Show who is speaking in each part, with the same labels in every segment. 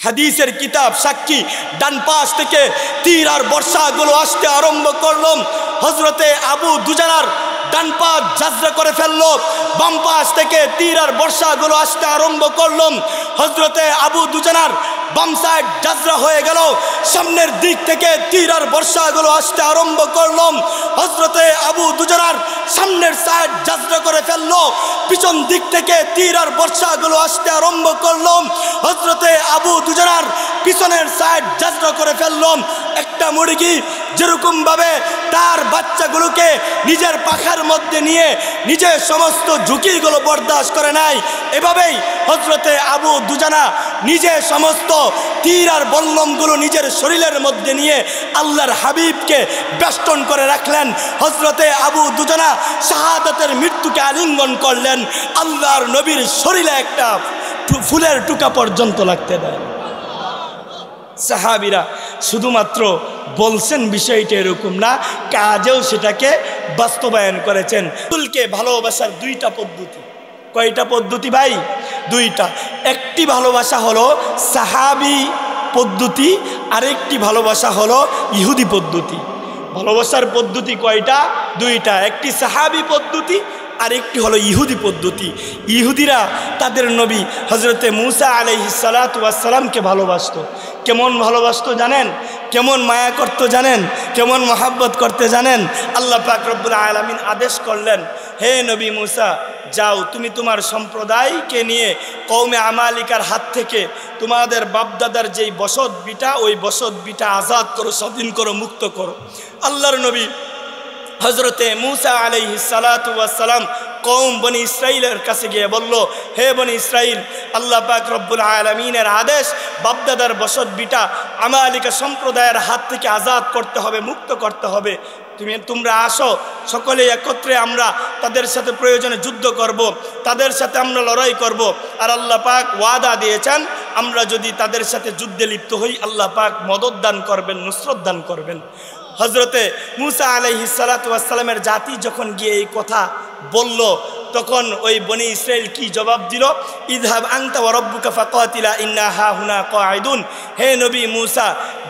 Speaker 1: হাদিসের কিতাব সাক্ষী, ডান পাশ থেকে তীর আর বর্ষাগুলো আসতে আরম্ভ করলাম। হযরতে আবু দুজানার ডান পা জাজরা করে ফেললো, বাম পাশ থেকে তীর আর বর্ষাগুলো আসতে আরম্ভ করলাম। হযরতে আবু দুজানার বাম সাইড জাজরা হয়ে গেল, সামনের দিক থেকে তীর আর বর্ষাগুলো আসতে আরম্ভ করলাম। হযরতে আবু দুজানার সামনের সাইড জাজরা করে ফেললো, পিছন দিক থেকে তীর আর বর্ষাগুলো আসতে আরম্ভ করলাম। হযরতে আবু দুজানার পিছনের সাইড জাজরা করে ফেললাম। একটা মুরগি যেরকম ভাবে তার বাচ্চাগুলোকে নিজের পাখার মধ্যে নিয়ে নিজের সমস্ত ঝুঁকিগুলো বরদাস্ত করে নাই, এভাবেই হযরতে আবু দুজানা নিজে সমস্ত তীর আর বল্লমগুলো নিজের শরীরের মধ্যে নিয়ে আল্লাহর হাবিবকে বেষ্টন করে রাখলেন। হযরতে আবু দুজানা শাহাদাতের মৃত্যুকে আলিঙ্গন করলেন। আল্লাহর নবীর শরীরে একটা ফুলের টুকা পর্যন্ত লাগতে দেয়। সাহাবীরা শুধুমাত্র বলছেন বিষয়টা এরকম না, কাজেও সেটাকে বাস্তবায়ন করেছেন। রাসূলকে ভালোবাসার দুইটা পদ্ধতি। কয়টা পদ্ধতি ভাই? দুইটা। একটি ভালোবাসা হলো সাহাবী পদ্ধতি, আরেকটি ভালোবাসা হলো ইহুদি পদ্ধতি। ভালোবাসার পদ্ধতি কয়টা? দুইটা। একটি সাহাবী পদ্ধতি, আরেকটি হলো ইহুদি পদ্ধতি। ইহুদিরা তাদের নবী হযরতে মূসা আলাইহিস সালাতু ওয়াস সালামকে ভালোবাসতো। কেমন ভালোবাসতো জানেন? কেমন মায়া করত জানেন? কেমন মহাব্বত করতে জানেন? আল্লাহ পাক রব্বুল আলামিন আদেশ করলেন, হে নবী মূসা, যাও তুমি তোমার সম্প্রদায়কে নিয়ে কওমে আমালিকার হাত থেকে তোমাদের বাপদাদার যেই বসত বিটা, ওই বসত বিটা আজাদ করো, স্বাধীন করো, মুক্ত করো। আল্লাহর নবী হযরতে মূসা আলাইহিস সালাতু ওয়াস সালাম কওম বনি ইসরাইলের কাছে গিয়ে বলল, হে বনি ইসরাইল, আল্লাহ পাক রব্বুল আলামিনের আদেশ বাপদাদার বসত বিটা আমালিকা সম্প্রদায়ের হাত থেকে আজাদ করতে হবে, মুক্ত করতে হবে। তোমরা আসো, সকলে একত্রে আমরা তাদের সাথে প্রয়োজনে যুদ্ধ করব, তাদের সাথে আমরা লড়াই করব। আর আল্লাহ পাক ওয়াদা দিয়েছেন, আমরা যদি তাদের সাথে যুদ্ধে লিপ্ত হই আল্লাহ পাক মদদ দান করবেন, নুসরত দান করবেন। হযরতে মূসা আলাইহিস সালাতু ওয়াস সালামের জাতি যখন গিয়ে এই কথা বলল, তখন ওই বনি ইসরাইল কি জবাব দিল? ইযহাব আনতা ওয়া রাব্বুকা ফাকাতিলা ইন্না হাহুনা কাঈদুন। হে নবী মূসা,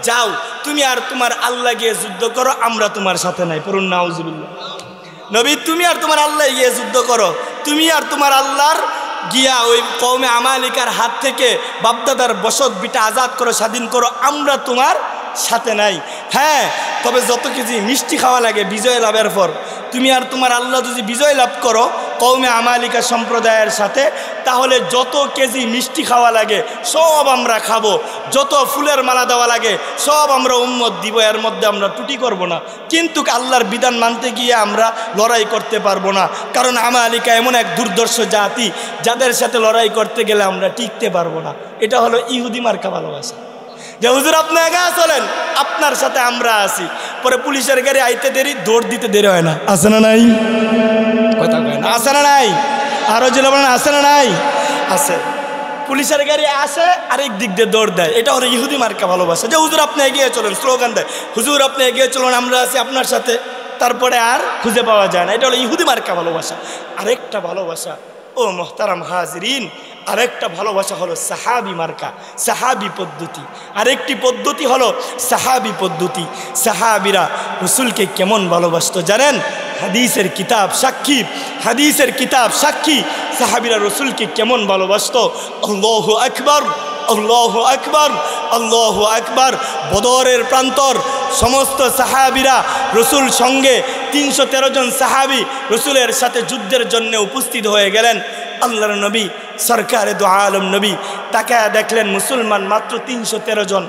Speaker 1: যাও তুমি আর তোমার আল্লাহ গিয়ে যুদ্ধ করো, আমরা তোমার সাথে নাই। পড়ুন নাউজুবিল্লাহ। নবী তুমি আর তোমার আল্লাহ গিয়ে যুদ্ধ করো, তুমি আর তোমার আল্লাহর গিয়া ওই কওমে আমালিকার হাত থেকে বাপদাদার বসত বিটা আজাদ করো, স্বাধীন করো, আমরা তোমার সাথে নাই। হ্যাঁ, তবে যত কেজি মিষ্টি খাওয়া লাগে বিজয় লাভের পর, তুমি আর তোমার আল্লাহ যদি বিজয় লাভ করো কওমে আমালিকা সম্প্রদায়ের সাথে, তাহলে যত কেজি মিষ্টি খাওয়া লাগে সব আমরা খাবো, যত ফুলের মালা দেওয়া লাগে সব আমরা উম্মত দিব, এর মধ্যে আমরা ত্রুটি করব না। কিন্তু আল্লাহর বিধান মানতে গিয়ে আমরা লড়াই করতে পারবো না, কারণ আমালিকা এমন এক দুর্দর্শ জাতি যাদের সাথে লড়াই করতে গেলে আমরা টিকতে পারবো না। এটা হলো ইহুদি মার্কা ভালোবাসা, যে হুজুর আপনি একা চলেন, আপনার সাথে আমরা আছি। পরে পুলিশের গাড়ি আইতে দেরি, দৌড় দিতে দেরি হয় না। আছে না নাই? কথা কয় না, আছে না নাই? আরো জেলা বলেন, আছে না নাই? আছে। পুলিশের গাড়ি আসে, আরেক দিক দিয়ে দৌড় দেয়। এটা হলো ইহুদি মার্কা ভালোবাসা, যে হুজুর আপনি এগিয়ে চলেন, স্লোগান দেয়, হুজুর আপনি এগিয়ে চলুন, আমরা আছি আপনার সাথে, তারপরে আর খুঁজে পাওয়া যায় না। এটা হলো ইহুদি মার্কা ভালোবাসা। আরেকটা ভালোবাসা, ও মোহতারাম হাজিরিন, আরেকটা ভালোবাসা হলো সাহাবী মার্কা, সাহাবী পদ্ধতি। আরেকটি পদ্ধতি হলো সাহাবী পদ্ধতি। সাহাবীরা রাসূলকে কেমন ভালোবাসতো জানেন? হাদিসের কিতাব সাক্ষী, হাদিসের কিতাব সাক্ষী সাহাবীরা রাসূলকে কেমন ভালোবাসতো। আল্লাহু আকবার, আল্লাহু আকবার, আল্লাহু আকবার। বদরের প্রান্তর সমস্ত সাহাবীরা রাসূল সঙ্গে 313 জন সাহাবী রাসূলের সাথে যুদ্ধের জন্য উপস্থিত হয়ে গেলেন। আল্লাহর নবী সরকারে দু আলম নবী তাকায়া দেখলেন মুসলমান মাত্র 313 জন,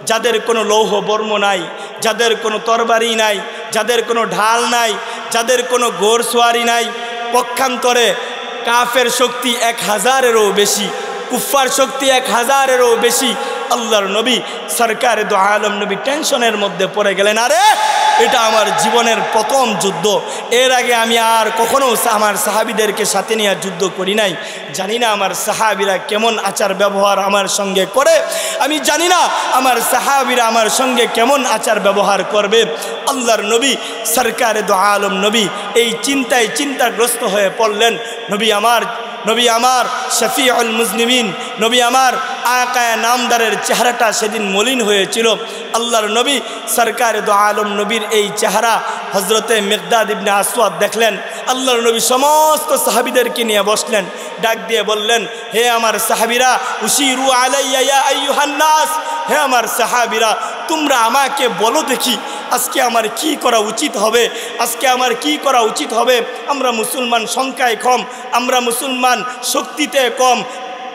Speaker 1: যাদের কোনো লৌহ বর্ম নাই, যাদের কোনো তরবারি নাই, যাদের কোনো ঢাল নাই, যাদের কোনো ঘোড়সওয়ারি নাই। পক্ষান্তরে কাফের শক্তি 1000-এরও বেশি, কুফার শক্তি 1000-এরও বেশি। আল্লাহর নবী সরকারে দু আলম নবী টেনশনের মধ্যে পড়ে গেলেন, আরে এটা আমার জীবনের প্রথম যুদ্ধ, এর আগে আমি আর কখনো আমার সাহাবীদেরকে সাথে নিয়ে যুদ্ধ করি নাই। জানি না আমার সাহাবীরা কেমন আচার ব্যবহার আমার সঙ্গে করে, আমি জানি না আমার সাহাবীরা আমার সঙ্গে কেমন আচার ব্যবহার করবে। আল্লাহর নবী সরকারে দু আলম নবী এই চিন্তায় চিন্তাগ্রস্ত হয়ে পড়লেন। নবী আমার শফিউল মুজনিমিন, নবী আমার আকায়ে নামদারের চেহারাটা সেদিন মলিন হয়েছিল। আল্লাহর নবী সরকার দো আলম নবীর এই চেহারা হজরতে মিকদাদ ইবনে আসওয়াদ দেখলেন। আল্লাহর নবী সমস্ত সাহাবীদেরকে নিয়ে বসলেন, ডাক দিয়ে বললেন, হে আমার সাহাবীরা, উশিরু আলাইয়া ইয়া আইয়ুহান নাস, হে আমার সাহাবীরা, তোমরা আমাকে বলো দেখি আজকে আমার কি করা উচিত হবে, আজকে আমার কি করা উচিত হবে। আমরা মুসলমান সংখ্যায় কম, আমরা মুসলমান শক্তিতে কম,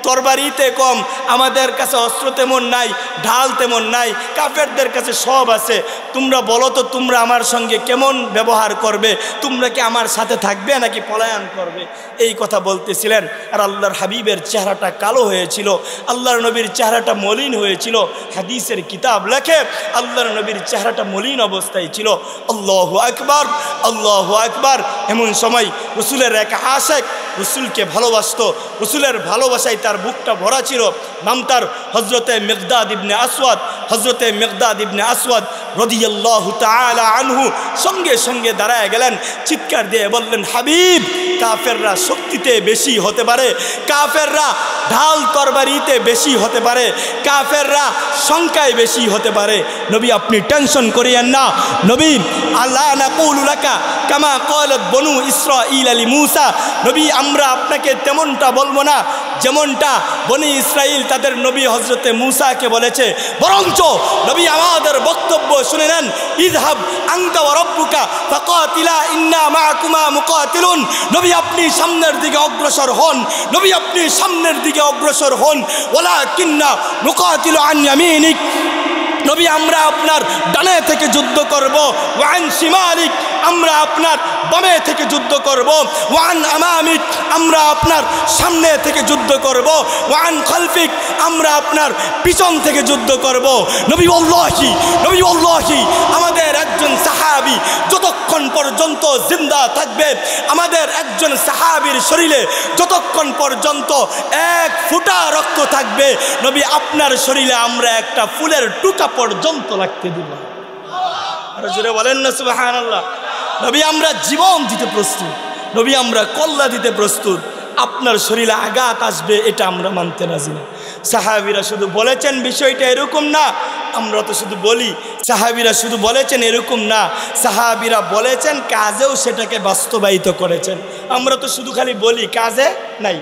Speaker 1: তরবারিতে কম, আমাদের কাছে অস্ত্র তেমন নাই, ঢাল তেমন নাই, কাফেরদের কাছে সব আছে। তোমরা বলো তো তোমরা আমার সঙ্গে কেমন ব্যবহার করবে, তোমরা কি আমার সাথে থাকবে নাকি পলায়ন করবে? এই কথা বলতেছিলেন। আর আল্লাহর হাবিবের চেহারাটা কালো হয়েছিল, আল্লাহর নবীর চেহারাটা মলিন হয়েছিল। হাদিসের কিতাব লেখে আল্লাহর নবীর চেহারাটা মলিন অবস্থায় ছিল। আল্লাহু আকবার, আল্লাহু আকবার। এমন সময় রসুলের এক আশেক রসুলকে ভালোবাসত, রসুলের ভালোবাসায় তার বুকটা ভরা ছিল। নাম তার হজরতে মিকদাদ ইবনে আসওয়াদ। হজরতে মিকদাদ ইবনে আসওয়াদ রাদিয়াল্লাহু তাআলা আনহু সঙ্গে সঙ্গে দাঁড়ায় গেলেন, চিৎকার দিয়ে বললেন, হাবিব, কাফেররা শক্তিতে বেশি হতে পারে, কাফেররা ঢাল তরবারিতে বেশি হতে পারে, কাফেররা সংখ্যায় বেশি হতে পারে। নবী আপনি টেনশন করিয়েন না। নবী আল্লাহ নাকুলু লাকা কামা ক্বালাত বনু ইসরাঈল আলি মূসা, নবী আমরা আপনাকে তেমনটা বলবো না যেমনটা বনি ইসরাইল তাদের নবী হজরতে মূসাকে বলেছে, বরঞ্চ নবী আমাদের বক্তব্য শুনে নেন। ইযহাব আনতা ওয়া রাব্বুকা ফাকাতিলা ইন্না মাআকুমা মুকাতিলুন, নবী আপনি সামনের দিকে অগ্রসর হন, নবী আপনি সামনের দিকে অগ্রসর হন। ওয়ালাকিন্না নুকাতিলু আন ইয়ামিনিক, নবী আমরা আপনার ডানে থেকে যুদ্ধ করব, ওয়ান শিমালিক আমরা আপনার বামে থেকে যুদ্ধ করব, ওয়ান আমামিক আমরা আপনার সামনে থেকে যুদ্ধ করব, ওয়ান খালফিক আমরা আপনার পিছন থেকে যুদ্ধ করব। নবী ওয়াল্লাহি, নবী ওয়াল্লাহি আমাদের একজন সাহাবী যতক্ষণ পর্যন্ত জিন্দা থাকবে, আমাদের একজন সাহাবীর শরীরে যতক্ষণ পর্যন্ত এক ফোঁটা রক্ত থাকবে, নবী আপনার শরীরে আমরা একটা ফুলের টুকা পর্যন্ত লাগতে দিব। আর জোরে বলেন না সুবহানাল্লাহ। নবী আমরা জীবন দিতে প্রস্তুত, নবী আমরা কল্লা দিতে প্রস্তুত। আপনার শরীরে আঘাত আসবে এটা আমরা মানতে রাজি না। সাহাবীরা শুধু বলেছেন বিষয়টা এরকম না, আমরা তো শুধু বলি। সাহাবীরা শুধু বলেছেন এরকম না, সাহাবীরা বলেছেন কাজেও সেটাকে বাস্তবায়িত করেছেন। আমরা তো শুধু খালি বলি, কাজে নাই,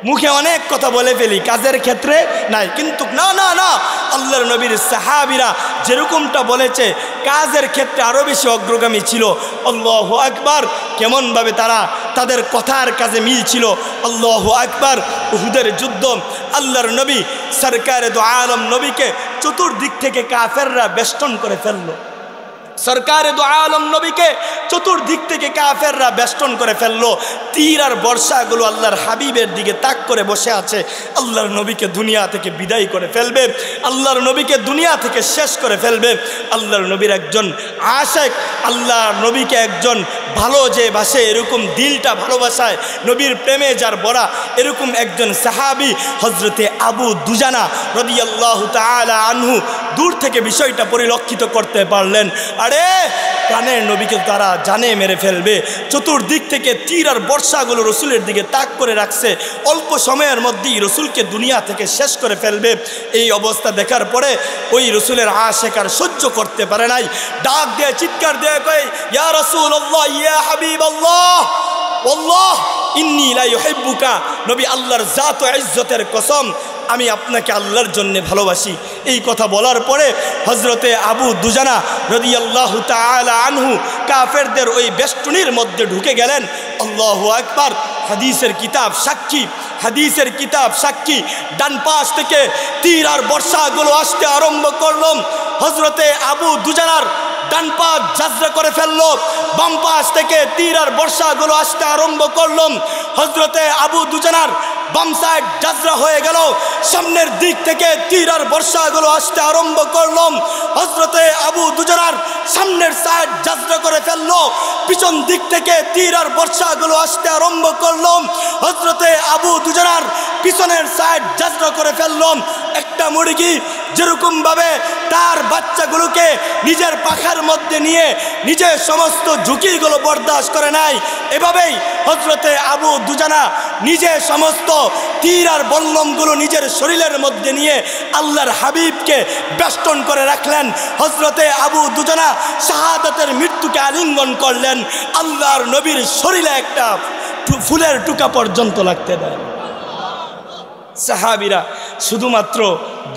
Speaker 1: মুখে অনেক কথা বলে ফেলি, কাজের ক্ষেত্রে নাই। কিন্তু না না না, আল্লাহর নবীর সাহাবীরা যেরকমটা বলেছে কাজের ক্ষেত্রে আরও বেশি অগ্রগামী ছিল। আল্লাহু আকবার, কেমনভাবে তারা তাদের কথার কাজে মিল ছিল। আল্লাহু আকবার। উহুদের যুদ্ধ, আল্লাহর নবী সরকারে দো আলম নবীকে চতুর্দিক থেকে কাফেররা বেষ্টন করে ফেললো। সরকারে দো আলম নবীকে চতুর্দিক থেকে কাফেররা বেষ্টন করে ফেললো। তীর আর বর্ষাগুলো আল্লাহর হাবিবের দিকে তাক করে বসে আছে। আল্লাহর নবীকে দুনিয়া থেকে বিদায় করে ফেলবে, আল্লাহর নবীকে দুনিয়া থেকে শেষ করে ফেলবে। আল্লাহর নবীর একজন আশেক, আল্লাহর নবীকে একজন ভালো যে বাসে, এরকম দিলটা ভালোবাসায়, নবীর প্রেমে যার বড়া, এরকম একজন সাহাবী হজরতে আবু দুজানা রাদিয়াল্লাহু তাআলা আনহু দূর থেকে বিষয়টা পরিলক্ষিত করতে পারলেন। আরে প্রাণের নবীকে তারা জানে মেরে ফেলবে, চতুর্দিক থেকে তীর আর বর্ষাগুলো রসুলের দিকে তাক করে রাখছে, অল্প সময়ের মধ্যেই রসুলকে দুনিয়া থেকে শেষ করে ফেলবে। এই অবস্থা দেখার পরে ওই রসুলের আশেক আর সহ্য করতে পারে নাই, ডাক দিয়ে চিৎকার দিয়ে কয়, ইয়া রাসূলুল্লাহ, ইয়া হাবিবাল্লাহ, আল্লাহ ইন্নী লা ইউহিব্বুকা, নবী আল্লাহর জাত ও ইজ্জতের কসম আমি আপনাকে আল্লাহর জন্য ভালোবাসি। এই কথা বলার পরে হজরতে আবু দুজানা রাদিয়াল্লাহু তাআলা আনহু কাফেরদের ওই বেষ্টনীর মধ্যে ঢুকে গেলেন। আল্লাহু আকবার। হাদিসের কিতাব সাক্ষী, হাদিসের কিতাব সাক্ষী। ডান পাশ থেকে তীর আর বর্ষাগুলো আসতে আরম্ভ করলাম। হজরতে আবু দুজানার ডান পা জাজরা করে ফেললো, বাম পাশ থেকে তীর আর বর্ষাগুলো আসতে আরম্ভ করলাম। হজরতে আবু দুজানার বাম সাইড জাজরা হয়ে গেল, সামনের দিক থেকে তীর আর বর্ষাগুলো আসতে আরম্ভ করলাম। হজরতে আবু দুজানার সামনের সাইড জাজরা করে ফেললো, পিছন দিক থেকে তীর আর বর্ষাগুলো আসতে আরম্ভ করলাম। হজরতে আবু দুজানার পিছনের সাইড জাজরা করে ফেললাম। একটা মুরগি যেরকম ভাবে তার বাচ্চাগুলোকে নিজের পাখার মধ্যে নিয়ে নিজের সমস্ত ঝুঁকিগুলো বরদাস্ত করে নাই, এভাবেই হজরতে আবু দুজানা নিজে সমস্ত তীর আর বল্লমগুলো নিজের শরীরের মধ্যে নিয়ে আল্লাহর হাবিবকে বেষ্টন করে রাখলেন। হযরতে আবু দুজানা শাহাদাতের মৃত্যুকে আলিঙ্গন করলেন। আল্লাহর নবীর শরীরে একটা ফুলের টুকা পর্যন্ত লাগতে দেন। সাহাবীরা শুধুমাত্র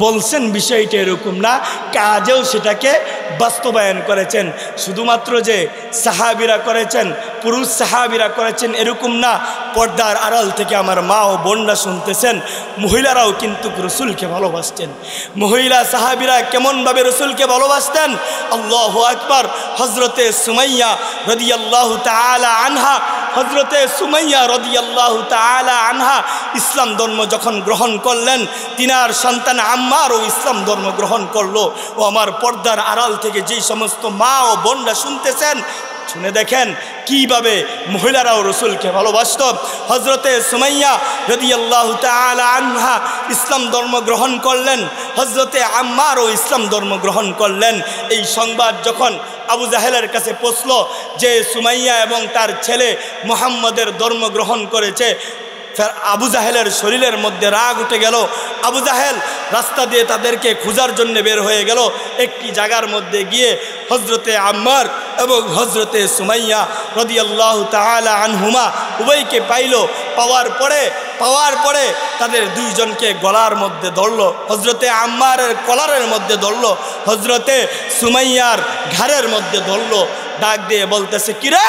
Speaker 1: বলছেন বিষয়টা এরকম না, কাজেও সেটাকে বাস্তবায়ন করেছেন। শুধুমাত্র যে সাহাবীরা করেছেন, পুরুষ সাহাবীরা করেছেন এরকম না, পর্দার আড়াল থেকে আমার মা ও বোনরা শুনতেছেন, মহিলারাও কিন্তু রসুলকে ভালোবাসতেন। মহিলা সাহাবীরা কেমনভাবে রসুলকে ভালোবাসতেন, আল্লাহু আকবার। হযরতে সুমাইয়া রাদিয়াল্লাহু তাআলা আনহা, হযরতে সুমাইয়া রাদিয়াল্লাহু তাআলা আনহা ইসলাম ধর্ম যখন গ্রহণ করলেন, তিনার সন্তান আম্মারও ইসলাম ধর্ম গ্রহণ করলো। ও আমার পর্দার আড়াল থেকে যেই সমস্ত মা ও বোনরা শুনতেছেন, শুনে দেখেন কিভাবে মহিলারাও রসুলকে ভালোবাসত। হযরতে সুমাইয়া রাদিয়াল্লাহু তাআলা আনহা ইসলাম ধর্ম গ্রহণ করলেন, হযরতে আম্মারও ইসলাম ধর্ম গ্রহণ করলেন। এই সংবাদ যখন আবু জাহেলের কাছে পৌঁছলো যে সুমাইয়া এবং তার ছেলে মুহাম্মদের ধর্ম গ্রহণ করেছে, আবু জাহেলের শরীরের মধ্যে রাগ উঠে গেল। আবু জাহেল রাস্তা দিয়ে তাদেরকে খোঁজার জন্য বের হয়ে গেল। একটি জায়গার মধ্যে গিয়ে হযরতে আম্মার এবং হযরতে সুমাইয়া রাদিয়াল্লাহু তাআলা আনহুমা উভয়কে পাইল। পাওয়ার পরে তাদের দুইজনকে গলার মধ্যে ধরলো। হযরতে আম্মারের কলারের মধ্যে ধরলো, হযরতে সুমাইয়ার ঘাড়ের মধ্যে ধরলো। ডাক দিয়ে বলতেছে, কিরে,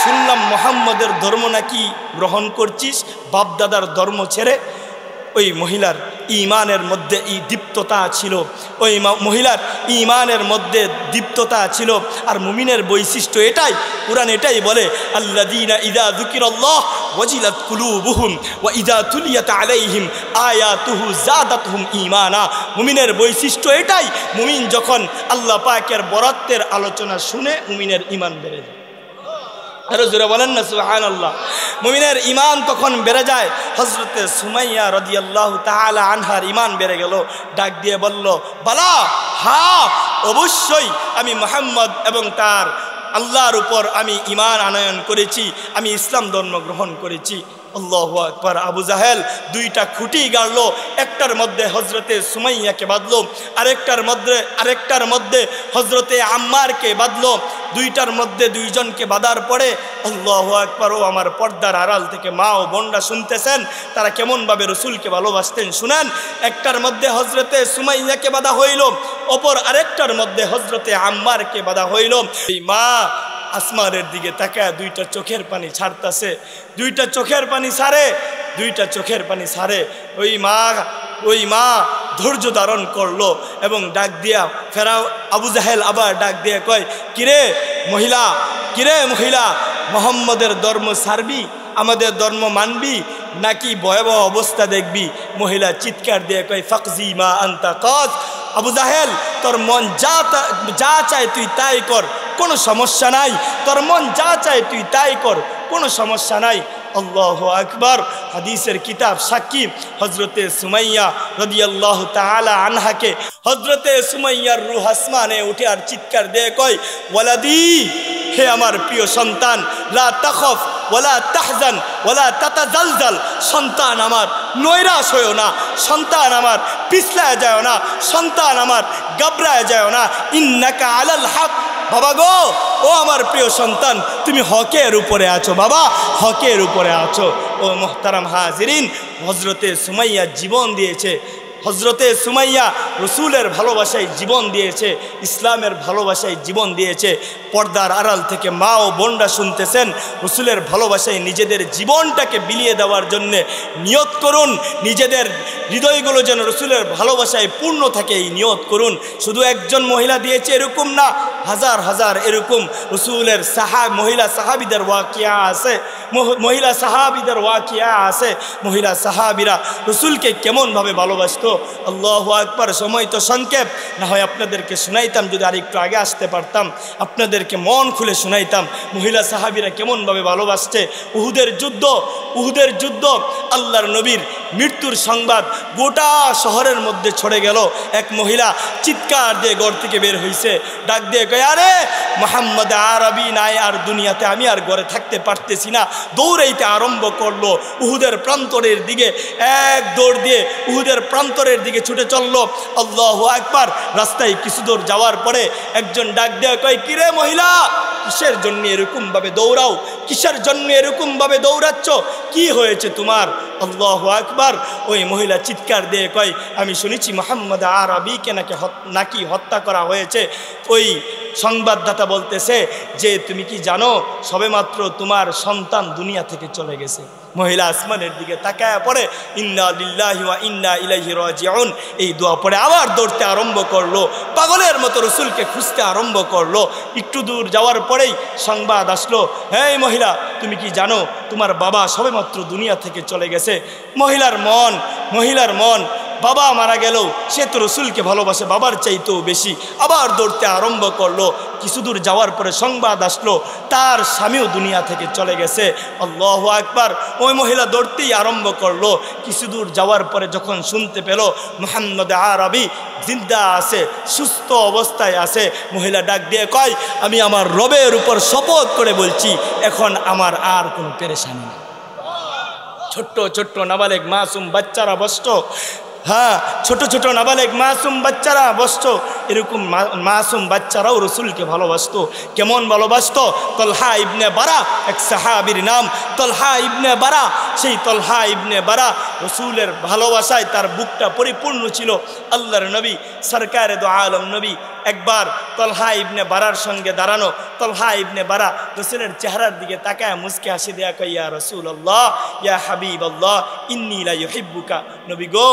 Speaker 1: শুনলাম মুহাম্মদের ধর্ম নাকি গ্রহণ করছিস, বাপদাদার ধর্ম ছেড়ে। ওই মহিলার ঈমানের মধ্যে এই দীপ্ততা ছিল, ওই মহিলার ঈমানের মধ্যে দীপ্ততা ছিল। আর মুমিনের বৈশিষ্ট্য এটাই, কুরআন এটাই বলে, আল্লাযীনা ইযা যুকিরাল্লাহ ওয়াজিলাত কুলুবুহুম ওয়া ইযা তুলিয়াত আলাইহিম আয়াতুহু যাদাতহুম ঈমানা। মুমিনের বৈশিষ্ট্য এটাই, মুমিন যখন আল্লাহ পাকের বরাতের আলোচনা শুনে মুমিনের ঈমান বেড়ে যায়। আরো জোরে বলেন না সুবহানাল্লাহ। মুমিনের ঈমান তখন বেড়ে যায়। হযরতে সুমাইয়া রাদিয়াল্লাহু তাআলা আনহার ঈমান বেড়ে গেল। ডাক দিয়ে বলল, বালা, হ্যাঁ অবশ্যই আমি মুহাম্মদ এবং তার আল্লাহর উপর আমি ঈমান আনয়ন করেছি, আমি ইসলাম ধর্ম গ্রহণ করেছি। আল্লাহু আকবার। আবু জাহেল দুইটা খুঁটি গাড়লো, একটার মধ্যে হযরতে সুমাইয়াকে বাঁধলো, আরেকটার মধ্যে হযরতে আম্মারকে বাঁধলো। দুইটার মধ্যে দুইজনকে বাঁধার পরে আল্লাহু আকবার। ও আমার পর্দার আড়াল থেকে মা ও বোনরা শুনতেছেন, তারা কেমনভাবে রসুলকে ভালোবাসতেন শুনেন। একটার মধ্যে হযরতে সুমাইয়াকে বাঁধা হইল, অপর আরেকটার মধ্যে হযরতে আম্মারকে বাঁধা হইল। এই মা আসমানের দিকে তাকায় দুইটা চোখের পানি ছাড়তেছে, দুইটা চোখের পানি ছাড়ে। ওই মা ধৈর্য ধারণ করলো এবং ডাক দিয়া ফেরাও। আবু জাহেল আবার ডাক দিয়ে কয়, কিরে মহিলা, মুহাম্মদের ধর্ম ছাড়বি, আমাদের ধর্ম মানবি নাকি ভয়াবহ অবস্থা দেখবি? মহিলা চিৎকার দিয়ে কয়, ফাকজি মা আনতা কাজ। আবু জাহেল, তোর মন যা চায় তুই তাই কর, কোনো সমস্যা নাই। তোর মন যা চায় তুই তাই কর, কোনো সমস্যা নাই। আল্লাহু আকবার। হাদিসের কিতাব সাক্ষী, হযরতে সুমাইয়া রাদিয়াল্লাহু তাআলা আনহাকে হযরতে সুমাইয়ার রূহ আসমানে উঠে আর চিৎকার দিয়ে কয়, ওয়ালাদি, হে আমার প্রিয় সন্তান, লা তাখফ ওয়ালা তাহজান ওয়ালা তাতাজালজাল। সন্তান আমার, নৈরাশ হয়ো না, সন্তান আমার পিছলায় যায় না, সন্তান আমার ঘাবড়ায় যায় না। ইন্নাকা আলাল হক। বাবা গো, ও আমার প্রিয় সন্তান, তুমি হকের উপরে আছো বাবা, হকের উপরে আছো। ও মুহতারাম হাজিরিন, হযরতে সুমাইয়া জীবন দিয়েছে। হযরতে সুমাইয়া রসুলের ভালোবাসায় জীবন দিয়েছে, ইসলামের ভালোবাসায় জীবন দিয়েছে। পর্দার আড়াল থেকে মা ও বোনরা শুনতেছেন, রসুলের ভালোবাসায় নিজেদের জীবনটাকে বিলিয়ে দেওয়ার জন্যে নিয়ত করুন। নিজেদের হৃদয়গুলো যেন রসুলের ভালোবাসায় পূর্ণ থাকে, এই নিয়ত করুন। শুধু একজন মহিলা দিয়েছে এরকম না, হাজার হাজার এরকম রসুলের মহিলা সাহাবিদের ওয়াকিয়া আছে, মহিলা সাহাবিরা রসুলকে কেমনভাবে ভালোবাসতো। আল্লাহু আকবার। সময় তো সংক্ষেপ, না হয় আপনাদেরকে শুনাইতাম, যদি আরেকটু আগে আসতে পারতাম আপনাদেরকে মন খুলে শুনাইতাম মহিলা সাহাবিরা কেমনভাবে ভালোবাসছে। উহুদের যুদ্ধ আল্লাহর নবীর মৃত্যুর সংবাদ গোটা শহরের মধ্যে ছড়ে গেল। এক মহিলা চিৎকার দিয়ে ঘর থেকে বের হয়েছে, ডাক দিয়ে কয়, আরে মোহাম্মদ আরবি নাই আর দুনিয়াতে, আমি আর ঘরে থাকতে পারতেছি না। দৌড়াইতে আরম্ভ করলো উহুদের প্রান্তরের দিকে, এক দৌড় দিয়ে উহুদের প্রান্তরের দিকে ছুটে চললো। আল্লাহু আকবার। রাস্তায় কিছু দূর যাওয়ার পরে একজন ডাক দিয়ে কয়, কিরে মহিলা, কিসের জন্য এরকম ভাবে দৌড়াও, কিসের জন্য এরকম ভাবে দৌড়াচ্ছ, কি হয়েছে তোমার? আল্লাহু আকবার। ওই মহিলা চিৎকার দিয়ে কয়, আমি শুনেছি মোহাম্মদ আরবিকে নাকি হত্যা করা হয়েছে। ওই সংবাদদাতা বলতেছে যে তুমি কি জানো সবেমাত্র তোমার সন্তান দুনিয়া থেকে চলে গেছে। মহিলা আসমানের দিকে তাকায় পড়ে, ইন্না লিল্লাহি ওয়া ইন্না ইলাইহি রাজিউন, এই দোয়া পড়ে আবার দৌড়তে আরম্ভ করলো, পাগলের মতো রসুলকে খুঁজতে আরম্ভ করলো। একটু দূর যাওয়ার পরেই সংবাদ আসলো, হ্যাঁ মহিলা তুমি কি জানো তোমার বাবা সবেমাত্র দুনিয়া থেকে চলে গেছে। মহিলার মন বাবা মারা গেলেও সে তো রসুলকে ভালোবাসে বাবার চাইতেও বেশি। আবার দৌড়তে আরম্ভ করলো। কিছু দূর যাওয়ার পরে সংবাদ আসলো তার স্বামীও দুনিয়া থেকে চলে গেছে। আল্লাহু আকবার। ওই মহিলা দৌড়তেই আরম্ভ করলো। কিছু দূর যাওয়ার পরে যখন শুনতে পেল মুহাম্মদ আরবি জিন্দা আছে, সুস্থ অবস্থায় আছে, মহিলা ডাক দিয়ে কয়, আমি আমার রবের উপর শপথ করে বলছি এখন আমার আর কোনো পেরেশানি নেই। ছোট্ট ছোট্ট নাবালেগ মাসুম বাচ্চারা বসত, হ্যাঁ ছোট ছোট নাবালেগ মাসুম বাচ্চারা বসত। এরকম মাসুম বাচ্চারাও রসুলকে ভালোবাসতো। কেমন ভালোবাসতো? তলহা ইবনে বারা, এক সাহাবীর নাম তলহা ইবনে বারা। সেই তলহা ইবনে বারা রসুলের ভালোবাসায় তার বুকটা পরিপূর্ণ ছিল। আল্লাহর নবী সরকারে দো আলম নবী একবার তলহা ইবনে বারার সঙ্গে দাঁড়ানো। তলহা ইবনে বারা রসুলের চেহারার দিকে তাকায় মুস্কে হাসি দেয়া কয়, ইয়া রাসূলুল্লাহ, ইয়া হাবিবাল্লাহ, ইন্নী লা ইউহিব্বুকা। নবী গো,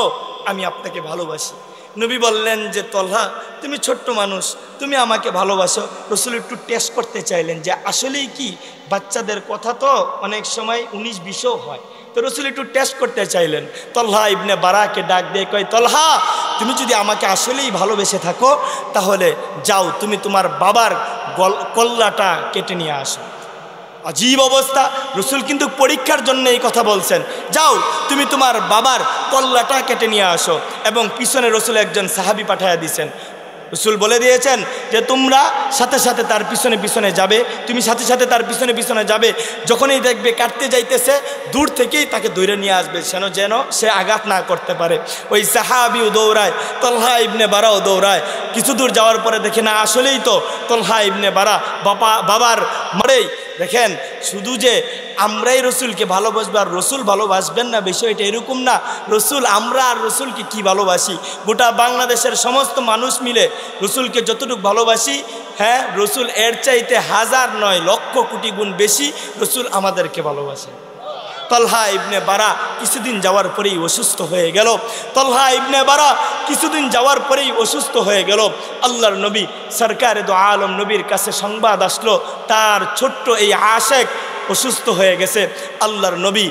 Speaker 1: আমি আপনাকে ভালোবাসি। নবী বললেন যে তলহা তুমি ছোট্ট মানুষ, তুমি আমাকে ভালোবাসো। রসুল একটু টেস্ট করতে চাইলেন যে আসলেই কি, বাচ্চাদের কথা তো অনেক সময় 19-20ও হয়, তো রসুল একটু টেস্ট করতে চাইলেন। তলহা ইবনে বারাকে ডাক দিয়ে কয়, তলহা তুমি যদি আমাকে আসলেই ভালোবেসে থাকো তাহলে যাও, তুমি তোমার বাবার কল্লাটা কেটে নিয়ে আসো। আজীব অবস্থা। রসুল কিন্তু পরীক্ষার জন্য এই কথা বলছেন, যাও তুমি তোমার বাবার কল্লাটা কেটে নিয়ে আসো। এবং পিছনে রসুল একজন সাহাবী পাঠাইয়া দিয়েছেন। রসুল বলে দিয়েছেন যে তোমরা সাথে সাথে তার পিছনে পিছনে যাবে, তুমি সাথে সাথে তার পিছনে পিছনে যাবে। যখনই দেখবে কাটতে যাইতেছে দূর থেকেই তাকে ধরে নিয়ে আসবে, যেন সে আঘাত না করতে পারে। ওই সাহাবীও দৌড়ায়, তলহা ইবনে বারাও দৌড়ায়। কিছু দূর যাওয়ার পরে দেখে না আসলেই তো তলহা ইবনে বারা বাবার মারেই। দেখেন শুধু যে আমরাই রসুলকে ভালোবাসবো আর রসুল ভালোবাসবেন না, বিষয়টা এরকম না। রসুল, আমরা আর রসুলকে কি ভালোবাসি, গোটা বাংলাদেশের সমস্ত মানুষ মিলে রসুলকে যতটুকু ভালোবাসি, হ্যাঁ রসুল এর চাইতে হাজার নয় লক্ষ কোটি গুণ বেশি রসুল আমাদেরকে ভালোবাসে। তলহা ইবনে বারা কিছুদিন যাওয়ার পরেই অসুস্থ হয়ে গেল। তলহা ইবনে বারা কিছুদিন যাওয়ার পরেই অসুস্থ হয়ে গেল। আল্লাহর নবী সরকারে দো আলম নবীর কাছে সংবাদ আসলো তার ছোট্ট এই আশেক অসুস্থ হয়ে গেছে। আল্লাহর নবী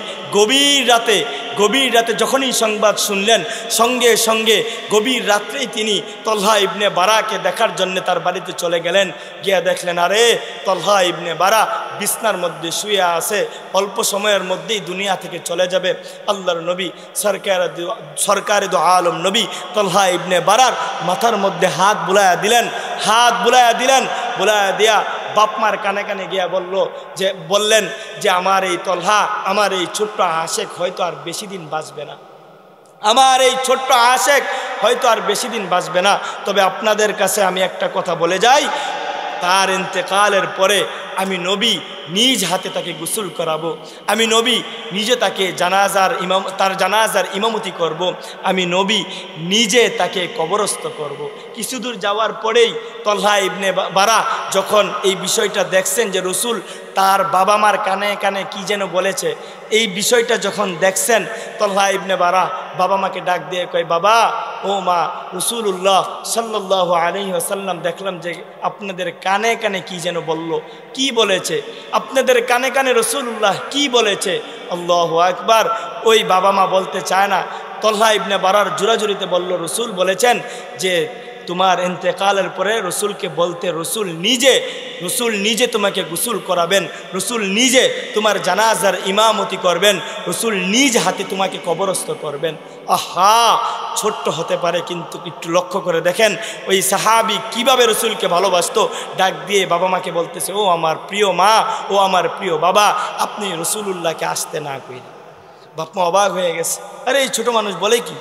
Speaker 1: গভীর রাতে যখনই সংবাদ শুনলেন, সঙ্গে সঙ্গে গভীর রাত্রেই তিনি তলহা ইবনে বারাকে দেখার জন্য তার বাড়িতে চলে গেলেন। গিয়া দেখলেন আরে তলহা ইবনে বারা বিছনার মধ্যে শুয়ে আছে, অল্প সময়ের মধ্যেই দুনিয়া থেকে চলে যাবে। আল্লাহর নবী সরকারে দো আলম নবী তলহা ইবনে বারার মাথার মধ্যে হাত বুলায়া দিলেন। বুলায়া দিয়া বাপমার কানে কানে গিয়া বললেন যে আমার এই তলহা, আমার এই ছোট্ট আশেক হয়তো আর বেশি দিন বাঁচবে না, আমার এই ছোট্ট আশেক হয়তো আর বেশি দিন বাঁচবে না। তবে আপনাদের কাছে আমি একটা কথা বলে যাই, তার ইন্তেকালের পরে আমি নবী নিজ হাতে তাকে গোসল করাবো, আমি নবী নিজে তাকে তার জানাজার ইমামতি করব, আমি নবী নিজে তাকে কবরস্থ করব। কিছু দূর যাওয়ার পরেই তলহা ইবনে বারা যখন এই বিষয়টা দেখছেন যে রসুল তার বাবা মার কানে কানে কি যেন বলেছে, এই বিষয়টা যখন দেখছেন তলহা ইবনে বারা বাবা মাকে ডাক দিয়ে কয়, বাবা ও মা, রাসূলুল্লাহ সাল্লাল্লাহু আলাইহি ওয়াসাল্লাম দেখলাম যে আপনাদের কানে কানে কি যেন বলল, কি বলেছে আপনাদের কানে কানে রাসূলুল্লাহ কি বলেছে? আল্লাহু আকবার। ওই বাবা মা বলতে চায় না, তলহা ইবনে বারার জোরাজুরিতে বলল, রসুল বলেছেন যে তোমার ইন্তেকালের পরে রসুলকে বলতে, রসুল রসুল নিজে তোমাকে গোসল করাবেন, রসুল নিজে তোমার জানাজার ইমামতি করবেন, রসুল নিজ হাতে তোমাকে কবরস্থ করবেন। আহা, ছোট্ট হতে পারে কিন্তু একটু লক্ষ্য করে দেখেন ওই সাহাবী কিভাবে রসুলকে ভালোবাসতো। ডাক দিয়ে বাবা মাকে বলতেছে, ও আমার প্রিয় মা, ও আমার প্রিয় বাবা, আপনি রসুলুল্লাহকে আসতে না করেন। বাপ মা অবাক হয়ে গেছে, আরে এই ছোট মানুষ বলে কি,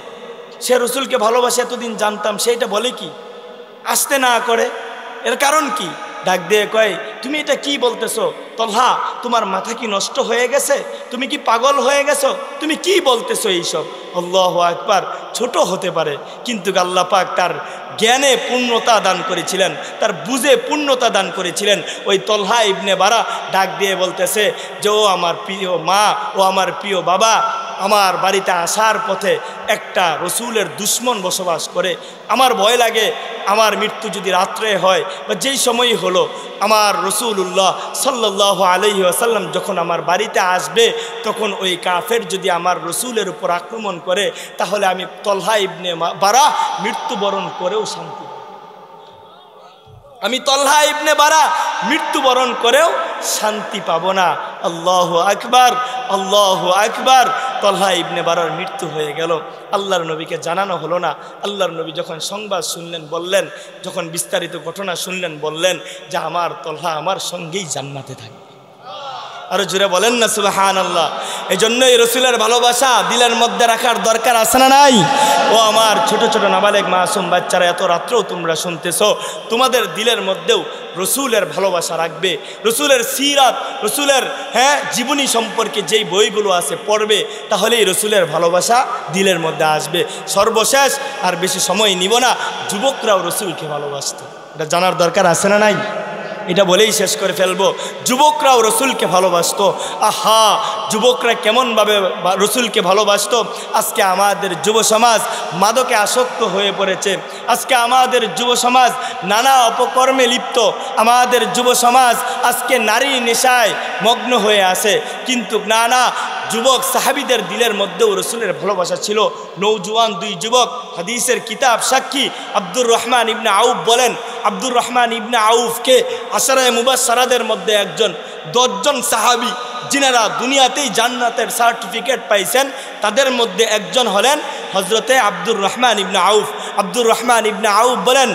Speaker 1: সে রসুলকে ভালোবাসে এতদিন জানতাম, সেইটা বলে কি আসতে না করে, এর কারণ কি? ডাক দিয়ে কয়, তুমি এটা কি বলতেছো তলহা, তোমার মাথা কি নষ্ট হয়ে গেছে? তুমি কি পাগল হয়ে গেছো? তুমি কি বলতেছো এইসব? আল্লাহু আকবার। ছোট হতে পারে কিন্তু আল্লাহ পাক তার জ্ঞানে পূর্ণতা দান করেছিলেন, তার বুঝে পূর্ণতা দান করেছিলেন। ওই তলহা ইবনে বারা ডাক দিয়ে বলতেছে যে, ও আমার প্রিয় মা, ও আমার প্রিয় বাবা, আমার বাড়িতে আসার পথে একটা রসুলের দুশ্মন বসবাস করে, আমার ভয় লাগে আমার মৃত্যু যদি রাত্রে হয় বা যেই সময়ই হলো, আমার রসুল্লাহ সাল্লাল্লাহু আলাইহি ওয়াসাল্লাম যখন আমার বাড়িতে আসবে, তখন ওই কাফের যদি আমার রসুলের উপর আক্রমণ করে, তাহলে আমি তলহা ইবনে বারা মৃত্যুবরণ করেও শান্তি, আমি তলহা ইবনে বারা মৃত্যুবরণ করেও শান্তি পাবো না। আল্লাহু আকবার, আল্লাহু আকবার। তলহা ইবনে বারার মৃত্যু হয়ে গেল, আল্লাহর নবীকে জানানো হলো না। আল্লাহর নবী যখন সংবাদ শুনলেন বললেন, যখন বিস্তারিত ঘটনা শুনলেন বললেন যে আমার তলহা আমার সঙ্গেই জান্নাতে থাকবে। আরো জোরে বলেন না সুবহানাল্লাহ। এই জন্যই রসুলের ভালোবাসা দিলের মধ্যে রাখার দরকার আছে না নাই? ও আমার ছোট ছোট নাবালেগ মাসুম বাচ্চারা, এত রাত্রেও তোমরা শুনতেছো, তোমাদের দিলের মধ্যেও রসুলের ভালোবাসা রাখবে। রসুলের সিরাত, রসুলের জীবনী সম্পর্কে যেই বইগুলো আছে পড়বে, তাহলেই রসুলের ভালোবাসা দিলের মধ্যে আসবে। সর্বশেষ, আর বেশি সময় নিব না, যুবকরাও রসুলকে ভালোবাসত, এটা জানার দরকার আছে না নাই? এটা বলেই শেষ করে ফেলবো। যুবকরাও রসুলকে ভালোবাসতো। আহা, যুবকরা কেমনভাবে রসুলকে ভালোবাসতো। আজকে আমাদের যুব সমাজ মাদকে আসক্ত হয়ে পড়েছে, আজকে আমাদের যুব সমাজ নানা অপকর্মে লিপ্ত, আমাদের যুব সমাজ আজকে নারী নেশায় মগ্ন হয়ে আছে। কিন্তু না, যুবক সাহাবীদের দিলের মধ্যেও রসুলের ভালোবাসা ছিল। নৌজওয়ান দুই যুবক, হাদিসের কিতাব সাক্ষী। আব্দুর রহমান ইবনে আউফ বলেন, আব্দুর রহমান ইবনে আউফকে আশরায়ে মুবাশশারাদের মধ্যে একজন, 10 জন সাহাবী যিনারা দুনিয়াতেই জান্নাতের সার্টিফিকেট পাইছেন, তাদের মধ্যে একজন হলেন হযরতে আব্দুর রহমান ইবনে আউফ। আব্দুর রহমান ইবনে আউফ বলেন,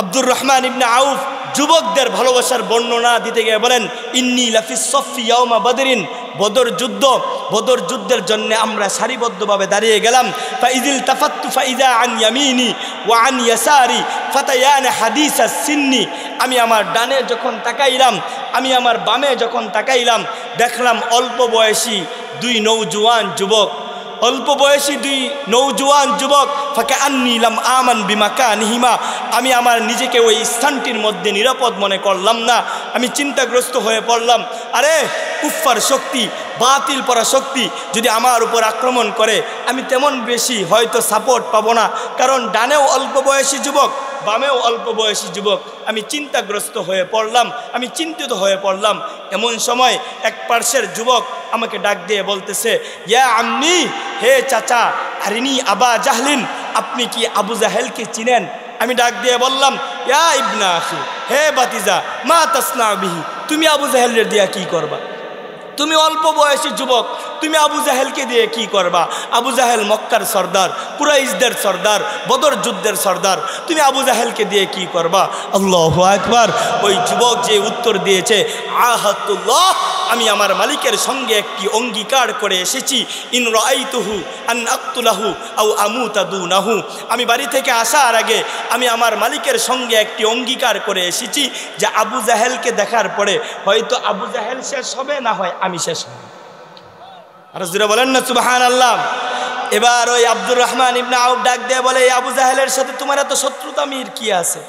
Speaker 1: আব্দুর রহমান ইবনে আউফ যুবকদের ভালোবাসার বর্ণনা দিতে গিয়ে বলেন, ইন্নী লাফিস সফি ইয়াউমা বদরিন, বদর যুদ্ধের জন্য আমরা সারিবদ্ধভাবে দাঁড়িয়ে গেলাম। ফাইজিল তাফাত্তু ফাইজা আন ইয়ামিনি ওয়া আন ইয়াসারি ফাতায়ান হাদিসা সিন্নি, আমি আমার ডানে যখন তাকাইলাম, আমি আমার বামে যখন তাকাইলাম, দেখলাম অল্প বয়সী দুই নৌজওয়ান যুবক, অল্প বয়সী দুই নৌজওয়ান যুবক। ফাকাআন্নী লাম আমান বিমাকানিহিমা, আমি আমার নিজেকে ওই স্থানটির মধ্যে নিরাপদ মনে করলাম না। আমি চিন্তাগ্রস্ত হয়ে পড়লাম, আরে কুফফার শক্তি, বাতিল পরা শক্তি যদি আমার উপর আক্রমণ করে, আমি তেমন বেশি হয়তো সাপোর্ট পাবো না, কারণ ডানেও অল্প বয়সী যুবক, বামেও অল্প বয়সী যুবক। আমি চিন্তাগ্রস্ত হয়ে পড়লাম, আমি চিন্তিত হয়ে পড়লাম। এমন সময় এক পার্শ্বের যুবক আমাকে ডাক দিয়ে বলতেছে, ইয়া আম্মি, হে চাচা, আরিনি আবা জাহলিন, আপনি কি আবু জাহেলকে চিনেন? আমি ডাক দিয়ে বললাম, ইয়া ইবনা আখি, হে বাতিজা, মা তাসনা বিহি, তুমি আবু জাহেলের দিয়া কি করবা? তুমি অল্প বয়সী যুবক, তুমি আবু জাহেলকে দিয়ে কি করবা? আবু জাহেল মক্কার সর্দার, কুরাইশদের সর্দার, বদর যুদ্ধের সর্দার, তুমি আবু জাহেলকে দিয়ে কি করবা? আল্লাহু আকবার। ওই যুবক যে উত্তর দিয়েছে, আহাতুল্লাহ, আমি আমার মালিকের সঙ্গে একটি অঙ্গীকার করে এসেছি, ইন রাআইতুহু আন আকতুলাহু আও আমুতা দুনাহু, আমি বাড়ি থেকে আসার আগে আমি আমার মালিকের সঙ্গে একটি অঙ্গীকার করে এসেছি যে আবু জাহেলকে দেখার পরে হয়তো আবু জাহেল শেষ হবে, না হয় আমি শেষ হব। আর জোরে বলেন না সুবহানাল্লাহ। এবার ওই আব্দুর রহমান ইবনে আউফ ডাক দিয়ে বলে, এই আবু জাহেলের সাথে তোমার এত শত্রুতা মির কি আছে?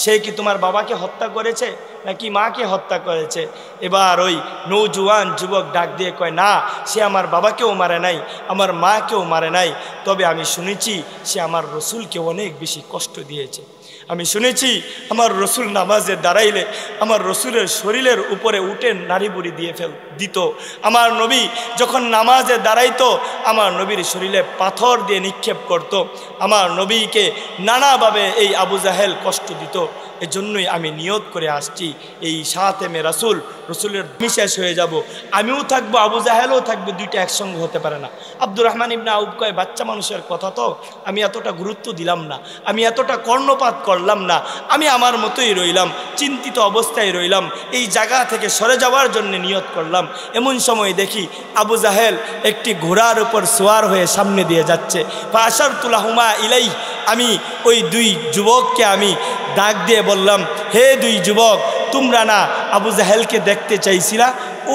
Speaker 1: সে কি তোমার বাবাকে হত্যা করেছে নাকি মাকে হত্যা করেছে? এবার ওই নৌজওয়ান যুবক ডাক দিয়ে কয়, না, সে আমার বাবাকেও মারে নাই, আমার মাকেও মারে নাই, তবে আমি শুনেছি সে আমার রসুলকে অনেক বেশি কষ্ট দিয়েছে। আমি শুনেছি আমার রসুল নামাজে দাঁড়াইলে আমার রসুলের শরীরের উপরে উঠে নাড়ি বুড়ি দিয়ে দিত। আমার নবী যখন নামাজে দাঁড়াইতো, আমার নবীর শরীরে পাথর দিয়ে নিক্ষেপ করত। আমার নবীকে নানাভাবে এই আবু জাহেল কষ্ট দিত। এজন্যই আমি নিয়ত করে আসছি এই সাতেমে রাসূল, রসুলের শেষ হয়ে যাব, আমিও থাকবো, আবু জাহেলও থাকবে, দুইটা একসঙ্গে হতে পারে না। আব্দুর রহমান ইবনে আউফ কয়, বাচ্চা মানুষের কথা তো আমি এতটা গুরুত্ব দিলাম না, আমি এতটা কর্ণপাত করলাম না, আমি আমার মতোই রইলাম, চিন্তিত অবস্থায় রইলাম, এই জায়গা থেকে সরে যাওয়ার জন্য নিয়ত করলাম। এমন সময় দেখি আবু জাহেল একটি ঘোড়ার উপর সোয়ার হয়ে সামনে দিয়ে যাচ্ছে। ফাশারতু লাহুমা ইলাই, আমি ওই দুই যুবককে আমি ডাক দিয়ে বললাম, হে দুই যুবক, তোমরা না আবু জাহেলকে দেখতে চাইছিলা?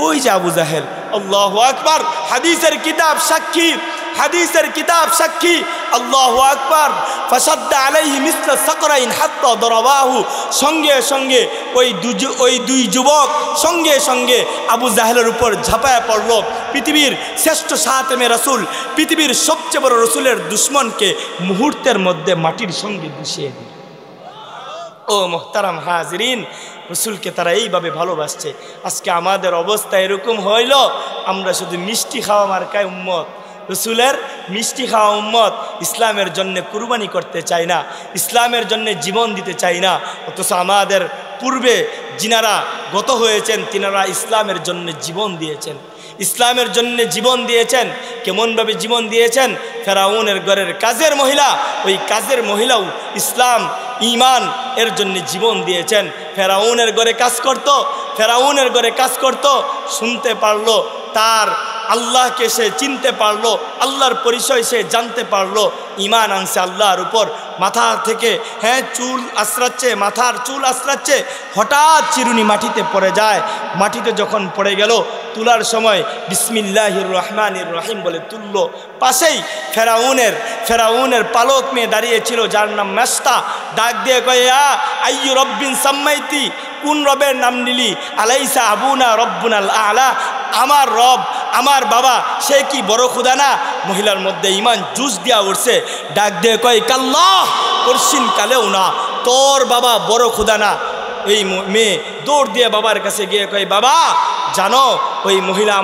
Speaker 1: ওই যে আবু জাহেল। আল্লাহু আকবার, হাদিসের কিতাব সাক্ষী, হাদিসের কিতাব সাক্ষী। আল্লাহু আকবার। ফাসাদ্দা আলাইহি মিসলা সাকরাইন হাত্তা দরাবাহু, সঙ্গে সঙ্গে ওই দুই যুবক সঙ্গে সঙ্গে আবু জাহেলের উপর ঝাঁপায়া পড়ল। পৃথিবীর শ্রেষ্ঠ সাতেমে রাসূল, পৃথিবীর সবচেয়ে বড় রসুলের দুশ্মনকে মুহূর্তের মধ্যে মাটির সঙ্গে মিশিয়ে দিল। ও মোহতারাম হাজরিন, রসুলকে তারা এইভাবে ভালোবাসছে। আজকে আমাদের অবস্থা এরকম হইল, আমরা শুধু মিষ্টি খাওয়া মার্কায় উম্মত, রসুলের মিষ্টি খাওয়া উম্মত, ইসলামের জন্য কুরবানি করতে চাই না, ইসলামের জন্য জীবন দিতে চাই না। অথচ আমাদের পূর্বে যিনারা গত হয়েছেন তিনারা ইসলামের জন্য জীবন দিয়েছেন, ইসলামের জন্য জীবন দিয়েছেন। কেমনভাবে জীবন দিয়েছেন? ফেরাউনের ঘরের কাজের মহিলা, ওই কাজের মহিলাও ইসলাম ঈমান এর জন্য জীবন দিয়েছেন। ফেরাউনের ঘরে কাজ করত, ফেরাউনের ঘরে কাজ করত, শুনতে পারলো তার আল্লাহকে সে চিনতে পারলো, আল্লাহর পরিচয় সে জানতে পারলো, ঈমান আনছে আল্লাহর উপর। মাথা থেকে চুল আশ্রাচ্ছে, মাথার চুল আশ্রাচ্ছে, হঠাৎ চিরুনি মাটিতে পড়ে যায়। মাটিতে যখন পড়ে গেল, তুলার সময় বিসমিল্লাহির রহমানির রহিম বলে তুলল। পাশেই ফেরাউনের পালক মেয়ে দাঁড়িয়েছিল, যার নাম মেস্তা। ডাক দিয়ে কয়ে, আইয়ু রব্বিন সাম্মাইতি, কোন রবের নাম নিলি? আলাইসা আবুনা রব্বুনাল আলা, আমার রব, আমার বাবা, সে কি বড় খুদা না? মহিলার মধ্যে ইমান জুস দিয়া উঠছে। ডাক দিয়ে কয়, কাল্লাহ, পরশিন কালেও না, তোর বাবা বড় খুদা না। এই মেয়ে দৌড় দিয়ে বাবার কাছে গিয়ে কয়, বাবা জানো ওই মহিলা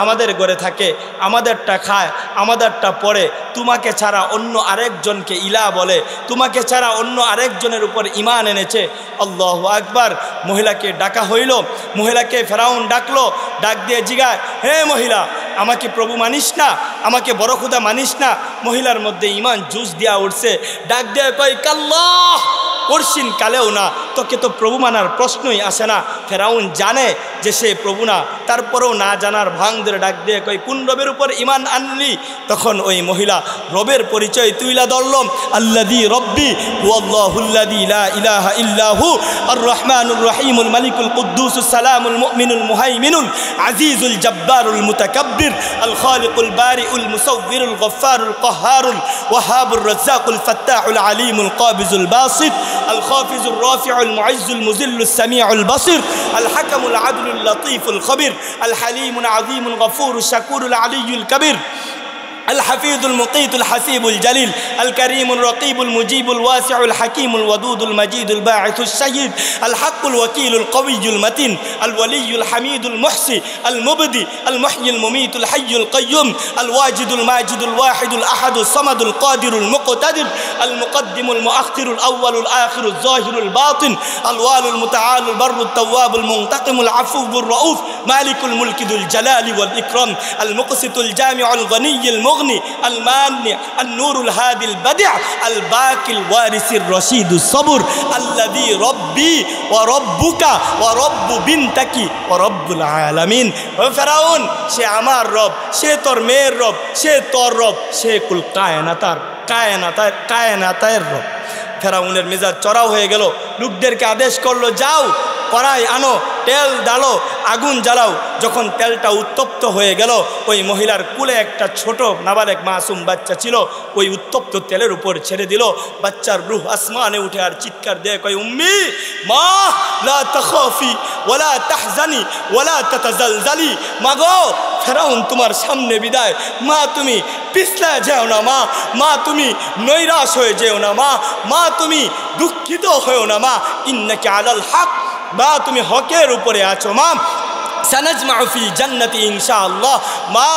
Speaker 1: আমাদের ঘরে থাকে, আমাদেরটা খায়, আমাদেরটা পড়ে, তোমাকে ছাড়া অন্য আরেকজনকে ইলা বলে, তোমাকে ছাড়া অন্য আরেকজনের উপর ঈমান এনেছে। আল্লাহু আকবার। মহিলাকে ডাকা হইল, মহিলাকে ফেরাউন ডাকলো, ডাক দিয়ে জিগায়, হে মহিলা, আমাকে প্রভু মানিস না, আমাকে বড় খুদা মানিস না? মহিলার মধ্যে ঈমান জুস দিয়া উঠছে। ডাক দিয়ে কয়, কাল্লাহ, পরশিন কালেও না, তোকে তো প্রভু মানার প্রশ্নই আসে না। ফেরাউন জানে যে সে প্রভু না, তারপরেও না জানার ভাঙ ধরে ডাক দিয়ে কই, কোন রবের উপর ঈমান আনলি? তখন ওই মহিলা রবের পরিচয় তুইলা ধরল, আল্লাযী রব্বি হুয়াল্লাহুল্লাযী লা ইলাহা ইল্লাহু আর রহমানুর রহিমুল মালিকুল কুদ্দুসুস সালামুল মুমিনুল মুহাইমিনুল আজিজুল জব্বারুল মুতাকাব্বির আল খালিকুল বারিউল মুসাউবিরুল গফফারুল কাহ্হারুল ওয়াহাবুর রাজ্জাকুল ফাত্তাহুল আলিমুল কাবিজুল বাসিত الخافز الرافع المعز المذل السميع البصير الحكم العدل اللطيف الخبير الحليم العظيم الغفور الشكور العلي الكبير الحفيظ المقيت الحسيب الجليل الكريم الرقيب المجيب الواسع الحكيم الودود المجيد الباعث الشهيد الحق الوكيل القوي المتين الولي الحميد المحصي المبدي المحيي المميت الحي القيوم الواجد الماجد الواحد الأحد الصمد القادر المقتدر المقدم المؤخر الأول الآخر الظاهر الباطن الوالي المتعال البر التواب المنتقم العفو الرؤوف مالك الملك ذو الجلال والإكرام المقسط الجامع الغني المغني المانع النور الهادي البديع الباقي الوارث الرشيد الصبر الذي ربي وربك ورب بنتك ورب العالمين। ফেরাউন, সে আমার রব, সে তোর মেয়ের রব, সে তোর রব, সে কুল কায়নাতের রব। ফেরাউনের মেজাজ চড়াও হয়ে গেল, লোকদেরকে আদেশ করলো, যাও কড়াই আনো, তেল ডালো, আগুন জ্বালাও। যখন তেলটা উত্তপ্ত হয়ে গেল, ওই মহিলার কুলে একটা ছোট নাবালেক মাসুম বাচ্চা ছিল, ওই উত্তপ্ত তেলের উপর ছেড়ে দিল। বাচ্চার রূহ আসমানে উঠে আর চিৎকার দিয়ে কয়, উম্মি মা লা তাখাফি ওয়ালা তাহজানি ওয়ালা তাতাজালজালি, মাগো ফেরাউন তোমার সামনে বিদায়, মা তুমি পিছলায় যেও না, মা তুমি নৈরাশ হয়ে যেও না, মা তুমি দুঃখিত হয়েও না, মা ইন্নাকা আলাল হক, মা তুমি হকের উপরে আছো, মা সানাজমাউ ফি জান্নাতি ইনশাআল্লাহ, মা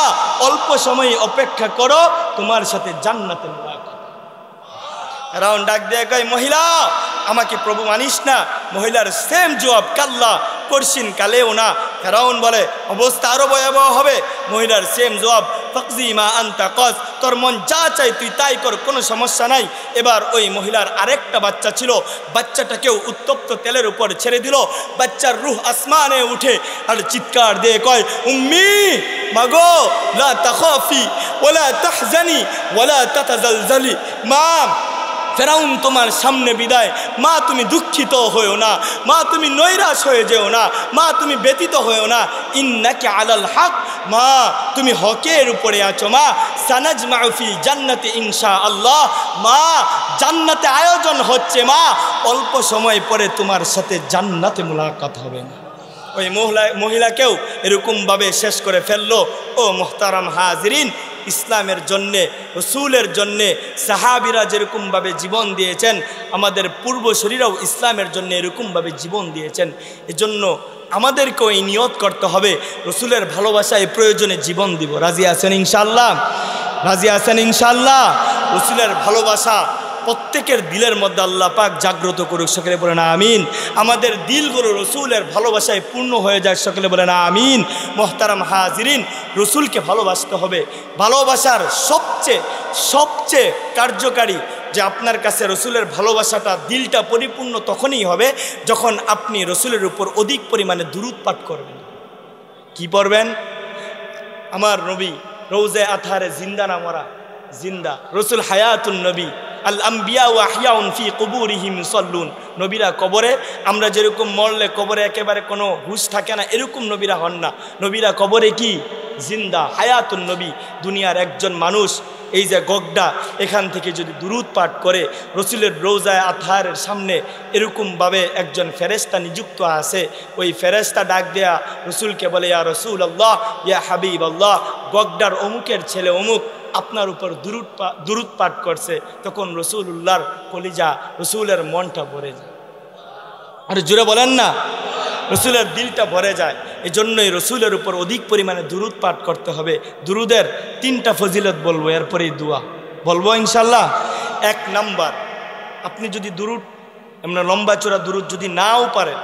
Speaker 1: অল্প সময় অপেক্ষা করো, তোমার সাথে জান্নাতে মুলাকাত। ফেরাউন ডাক দিয়ে কয়, মহিলা আমাকে প্রভু মানিস না? মহিলার সেম জবাব, কাল্লা, করছিন কালেও না। ফেরাউন বলে অবস্থা আরো ভয়াবহ হবে। মহিলার সেম জবাব, ফাকজি মা আনতা কস, তোর মন যা চাই তুই তাই কর, কোনো সমস্যা নাই। এবার ওই মহিলার আরেকটা বাচ্চা ছিল, বাচ্চাটাকেও উত্তপ্ত তেলের উপর ছেড়ে দিল। বাচ্চার রূহ আসমানে উঠে আর চিৎকার দিয়ে কয়, উম্মি, মাগো, লা তাখাফি ওয়ালা তাহজানি ওয়ালা তাতাজালজালি। মা, ফেরাউন তোমার সামনে বিদায়। মা, তুমি দুঃখিত হয়েও না, মা তুমি নৈরাশ হয়ে যেও না, মা তুমি ব্যতীত হয়েও না। ইন্নাকি আলাল হক, মা তুমি হকের উপরে আছো। মা, সানাজমাউ ফি জান্নাতি ইনশাআল্লাহ, মা জান্নাতে আয়োজন হচ্ছে। মা, অল্প সময় পরে তোমার সাথে জান্নাতে মুলাকাত হবে না। ওই মহিলাকেও এরকমভাবে শেষ করে ফেললো। ও মুহতারাম হাজিরিন, ইসলামের জন্যে, রসুলের জন্যে সাহাবিরা যেরকমভাবে জীবন দিয়েছেন, আমাদের পূর্বসূরীরাও ইসলামের জন্য এরকমভাবে জীবন দিয়েছেন। এজন্য আমাদেরকেও এই নিয়ত করতে হবে, রসুলের ভালোবাসায় প্রয়োজনে জীবন দিব। রাজি আছেন ইনশাআল্লাহ? রাজি আছেন ইনশাআল্লাহ? রসুলের ভালোবাসা প্রত্যেকের দিলের মধ্যে আল্লাহ পাক জাগ্রত করুক, সকলে বলেন আমিন। আমাদের দিলগুলো রসুলের ভালোবাসায় পূর্ণ হয়ে যায়, সকলে বলেন আমিন। মোহতারাম হাজিরিন, রসুলকে ভালোবাসতে হবে। ভালোবাসার সবচেয়ে কার্যকারী যে আপনার কাছে রসুলের ভালোবাসাটা, দিলটা পরিপূর্ণ তখনই হবে যখন আপনি রসুলের উপর অধিক পরিমাণে দুরূদ পাঠ করবেন। কি পড়বেন? আমার নবী রওজে আতহারে জিন্দা না মরা? জিন্দা। রসুল হায়াতুন নবী, আল আম্বিয়া ওয়া আহইয়াউন ফি কুবুরিহিম ইউসাল্লুন। নবীরা কবরে, আমরা যেরকম মরলে কবরে একেবারে কোনো হুঁশ থাকে না, এরকম নবীরা হন না। নবীরা কবরে কি? জিন্দা, হায়াতুন নবী। দুনিয়ার একজন মানুষ এই যে গগডা, এখান থেকে যদি দুরূদ পাঠ করে, রসুলের রওজায়ে আতহারের সামনে এরকমভাবে একজন ফেরেশতা নিযুক্ত আছে। ওই ফেরেশতা ডাক দেয়া রসুলকে বলে, ইয়া রসুল আল্লাহ, ইয়া হাবিব আল্লাহ, গগডার অমুকের ছেলে অমুক আপনার উপর দুরূদ পাঠ করছে। তখন রসুলুল্লাহর কলিজা, রসুলের মনটা ভরে যায়। আর জুড়ে বলেন না, রসুলের দিলটা ভরে যায়। এই জন্যই রসুলের উপর অধিক পরিমাণে দুরূদ পাঠ করতে হবে। দুরূদের 3টা ফজিলত বলবো, এরপরেই দোয়া বলবো ইনশাল্লাহ। 1 নাম্বার, আপনি যদি দুরূদ, এমন লম্বা চোরা দুরূদ যদি নাও পারেন,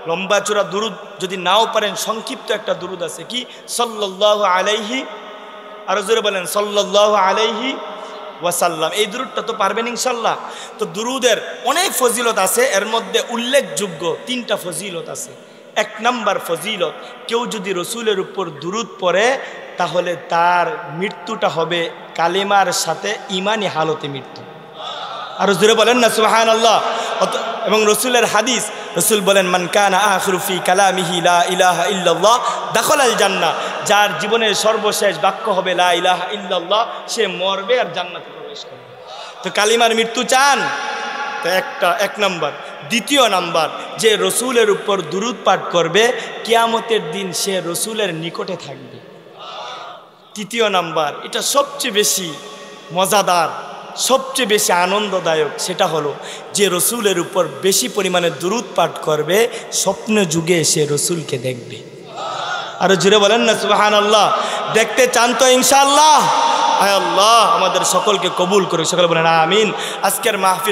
Speaker 1: লম্বা চোরা দুরূদ যদি নাও পারেন, সংক্ষিপ্ত একটা দুরূদ আছে, কি? সাল্লাল্লাহু আলাইহি, আরো জোরে বলেন, সাল্লাল্লাহু আলাইহি ওয়াসাল্লাম। এই দুরূদটা তো পারবেন ইনশাল্লাহ। তো দুরূদের অনেক ফজিলত আছে, এর মধ্যে উল্লেখযোগ্য 3টা ফজিলত আছে। 1 নাম্বার ফজিলত, কেউ যদি রসুলের উপর দুরূদ পড়ে তাহলে তার মৃত্যুটা হবে কালেমার সাথে ঈমানি হালতে মৃত্যু। আরো জোরে বলেন না সুবহানাল্লাহ। এবং রসুলের হাদিস, রসুল বলেন, মান কানা আখিরু ফি কালামিহি লা ইলাহা ইল্লাল্লাহ দাখালাল জান্নাহ। যার জীবনের সর্বশেষ বাক্য হবে লা ইলাহা ইল্লাল্লাহ, সে মরবে আর জান্নাতে প্রবেশ করবে। তো কালিমার মৃত্যু চান? তো 1 নাম্বার। 2 নাম্বার, যে রসুলের উপর দুরূদ পাঠ করবে কিয়ামতের দিন সে রসুলের নিকটে থাকবে। 3 নাম্বার, এটা সবচেয়ে বেশি মজাদার, সবচেয়ে বেশি আনন্দদায়ক, সেটা হলো যে রসুলের উপর বেশি পরিমাণে দুরূদ পাঠ করবে স্বপ্ন যুগে সে রসুলকে দেখবে। আরো জুড়ে বলেন না সুবহানাল্লাহ। দেখতে চান তো ইনশাআল্লাহ? আয় আল্লাহ আমাদের সকলকে কবুল করুক, সকলে বলেন আমিন। আজকের মাহফিল